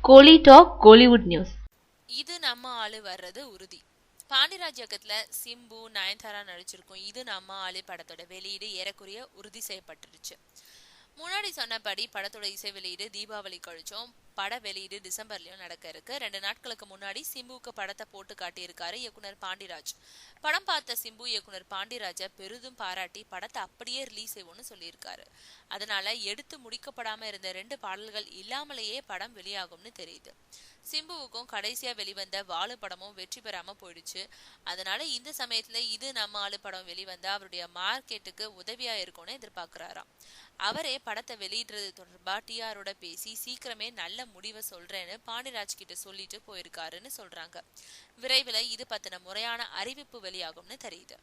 கோலி talk Kollywood news. இது நம்ம ஆளு வர்றது உறுதி. பாண்டிராஜ் இயக்கத்துல சிம்பு நயன்தாரா நடிச்சிருக்கும் இது நம்ம ஆளு படத்தோட வெளியீடு ஏறக்குறைய உறுதி செய்யப்பட்டுருச்சு. முன்னாடி சொன்னபடி படத்தோட இசை வெளியீடு தீபாவளி கழிச்சும் பட வெளியீடு டிசம்பர்லயும் நடக்க இருக்கு. 2 நாட்களுக்கு முன்னாடி சிம்புவுக்கு படத்தை போட்டு காட்டியிருக்காரு இயக்குனர் பாண்டிராஜ். படம் பார்த்த சிம்பு இயக்குனர் பாண்டிராஜை பெரிதும் பாராட்டி படத்தை அப்படியே ரிலீஸ் செய்வோம்னு சொல்லியிருக்காரு. அதனால எடுத்து முடிக்கப்படாம இருந்த 2 பாடல்கள் இல்லாமலேயே படம் வெளியாகும்னு தெரியுது. சிம்புவுக்கும் கடைசியா வெளிவந்த வாழு படமும் வெற்றி பெறாம போயிடுச்சு. அதனால இந்த சமயத்துல இது நம்ம ஆளு படம் வெளிவந்தா அவருடைய மார்க்கெட்டுக்கு உதவியா இருக்கும்னு எதிர்பார்க்கிறாராம். அவரே படத்தை வெளியிடுறது தொடர்பா டிஆரோட பேசி சீக்கிரமே நல்ல முடிவை சொல்றேன்னு பாண்டிராஜ் கிட்ட சொல்லிட்டு போயிருக்காருன்னு சொல்றாங்க. விரைவில் இது பத்தின முறையான அறிவிப்பு வெளியாகும்னு தெரியுது.